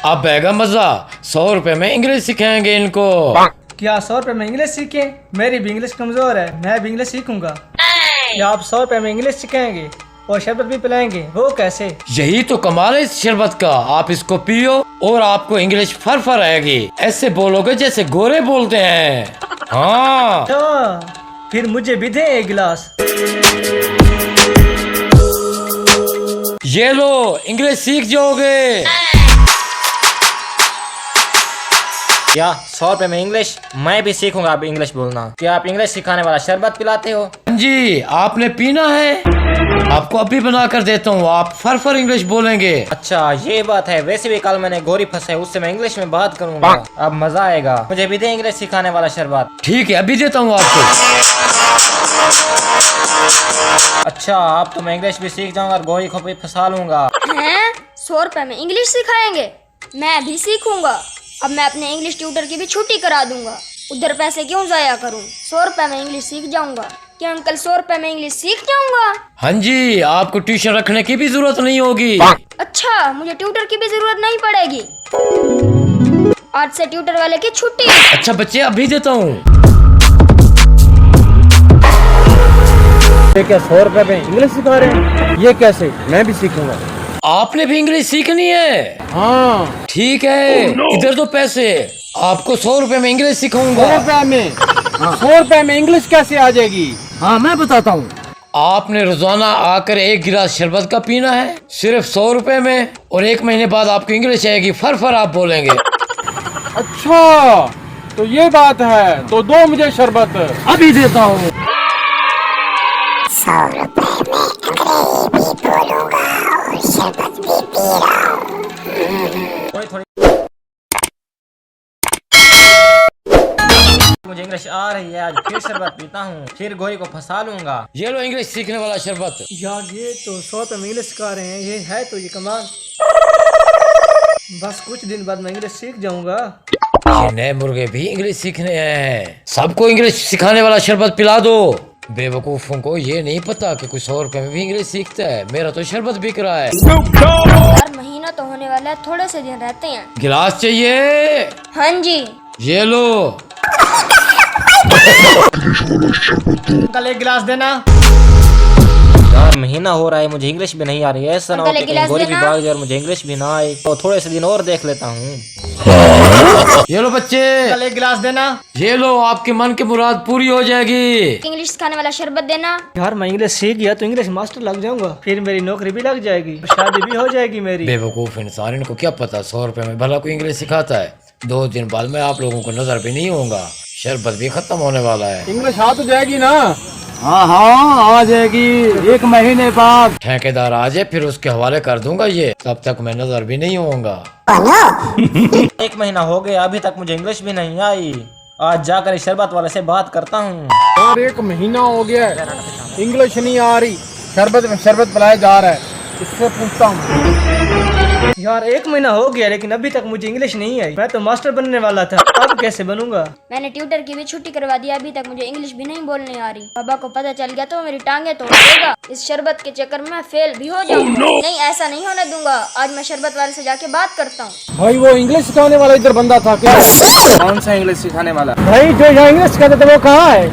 अब बैगा मजा 100 रुपए में इंग्लिश सिखाएंगे इनको। क्या 100 रुपए में इंग्लिश सीखें? मेरी भी इंग्लिश कमजोर है, मैं भी इंग्लिश सीखूंगा। क्या आप 100 रुपए में इंग्लिश सिखाएंगे और शरबत भी पिलाएंगे? वो कैसे? यही तो कमाल है इस शरबत का। आप इसको पियो और आपको इंग्लिश फर आएगी। ऐसे बोलोगे जैसे गोरे बोलते हैं। हाँ अच्छा, फिर मुझे भी दे एक गिलास। ये लो, इंग्लिश सीख जाओगे। क्या 100 रुपए में इंग्लिश? मैं भी सीखूंगा अब इंग्लिश बोलना। क्या आप इंग्लिश सिखाने वाला शरबत पिलाते हो? जी, आपने पीना है? आपको अभी बना कर देता हूँ, आप फर इंग्लिश बोलेंगे। अच्छा ये बात है। वैसे भी कल मैंने गोरी फंसे, उससे मैं इंग्लिश में बात करूंगा। अब मजा आएगा। मुझे भी दे इंग्लिश सिखाने वाला शरबत। ठीक है, अभी देता हूँ आपको। अच्छा, अब तो मैं इंग्लिश भी सीख जाऊंगा और गोरी को भी फंसा लूंगा। हैं? 100 रुपए में इंग्लिश सिखाएंगे? मैं भी सीखूंगा। अब मैं अपने इंग्लिश ट्यूटर की भी छुट्टी करा दूंगा। उधर पैसे क्यों जाया करूं? 100 रुपए में इंग्लिश सीख जाऊंगा। क्या अंकल 100 रुपए में इंग्लिश सीख जाऊंगा? हाँ जी, आपको ट्यूशन रखने की भी जरूरत नहीं होगी। अच्छा, मुझे ट्यूटर की भी जरूरत नहीं पड़ेगी। आज से ट्यूटर वाले की छुट्टी। अच्छा बच्चे, अभी देता हूँ। ये क्या 100 रुपए में इंग्लिश सिखा रहे हैं? ये कैसे? मैं भी सीखूंगा। आपने भी इंग्लिश सीखनी है? हाँ। ठीक है, इधर दो पैसे। आपको 100 रुपए में इंग्लिश सिखाऊंगा। 100 रुपए में? 100 रुपए में इंग्लिश कैसे आ जाएगी? हाँ मैं बताता हूँ। आपने रोजाना आकर एक गिलास शरबत का पीना है, सिर्फ 100 रुपए में, और 1 महीने बाद आपको इंग्लिश आएगी, फर आप बोलेंगे। अच्छा तो ये बात है, तो दो मुझे शरबत। अभी देता हूँ। 100 रुपए में अंग्रेजी भी बोलूंगा और शरबत भी पी रहा हूँ। मुझे इंग्लिश आ रही है, आज फिर शरबत पीता हूँ, फिर गोरी को फंसा लूंगा। ये लो इंग्लिश सीखने वाला शरबत। यार ये तो 100 रुपए में इंग्लिश सिखा रहे हैं, ये है तो ये कमाल। बस कुछ दिन बाद मैं इंग्लिश सीख जाऊंगा। ये नए मुर्गे भी इंग्लिश सीखने आए हैं। सबको इंग्लिश सिखाने वाला शरबत पिला दो। बेवकूफों को ये नहीं पता कि कोई 100 रुपए में भी इंग्लिश सीखता है। मेरा तो शरबत बिक रहा है। यार महीना तो होने वाला है, थोड़े से दिन रहते हैं। गिलास चाहिए? हाँ जी। ये लो। कल एक गिलास देना। यार महीना हो रहा है, मुझे इंग्लिश भी नहीं आ रही है। ऐसा ना हो अंकल, कि एक गिलास गोरी भी देना। भाग जाए और मुझे इंग्लिश भी ना आए। तो थोड़े से दिन और देख लेता हूँ। ये लो बच्चे, कल एक गिलास देना। ये लो, आपके मन की मुराद पूरी हो जाएगी। इंग्लिश सिखाने वाला शरबत देना। यार मैं इंग्लिश सीख गया तो इंग्लिश मास्टर लग जाऊंगा, फिर मेरी नौकरी भी लग जाएगी, शादी भी हो जाएगी मेरी। बेवकूफ इंसान, इनको क्या पता 100 रुपए में भला कोई इंग्लिश सिखाता है। 2 दिन बाद मैं आप लोगों को नजर भी नहीं होगा। शरबत भी खत्म होने वाला है। इंग्लिश आ तो जाएगी ना? हाँ हाँ आ जाएगी 1 महीने बाद। ठेकेदार आ जाए फिर उसके हवाले कर दूंगा ये, तब तक मैं नजर भी नहीं होऊंगा। 1 महीना हो गया, अभी तक मुझे इंग्लिश भी नहीं आई। आज जाकर इस शरबत वाले से बात करता हूँ। और 1 महीना हो गया है, इंग्लिश नहीं आ रही। शरबत में शरबत पिलाया जा रहा है, इससे पूछता हूँ। यार 1 महीना हो गया लेकिन अभी तक मुझे इंग्लिश नहीं आई। मैं तो मास्टर बनने वाला था, अब कैसे बनूंगा? मैंने ट्यूटर की भी छुट्टी करवा दी, अभी तक मुझे इंग्लिश भी नहीं बोलने आ रही। पापा को पता चल गया तो मेरी टांगे तोड़ देगा। इस शरबत के चक्कर में मैं फेल भी हो जाऊंगा। नहीं, ऐसा नहीं होने दूंगा। आज मैं शरबत वाले से जाके बात करता हूँ। भाई वो इंग्लिश सिखाने वाला इधर बंदा था क्या? कौन सा इंग्लिश सिखाने वाला? भाई जो यहाँ इंग्लिश सिखाते थे वो कहाँ है?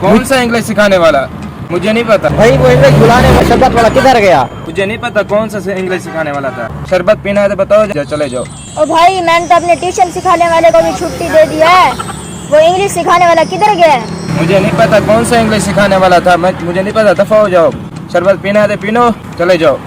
कौन सा इंग्लिश सिखाने वाला? मुझे नहीं पता। भाई वो इंग्लिश बुलाने वाला शरबत वाला किधर गया? मुझे नहीं पता कौन सा इंग्लिश सिखाने वाला था। शरबत पीना है तो बताओ, चले जाओ। ओ भाई, मैंने तो अपने ट्यूशन सिखाने वाले को भी छुट्टी दे दिया है। वो इंग्लिश सिखाने वाला किधर गया है? मुझे नहीं पता कौन सा इंग्लिश सिखाने वाला था। मुझे नहीं पता, दफा हो जाओ। शरबत पीना है तो पीनो, चले जाओ।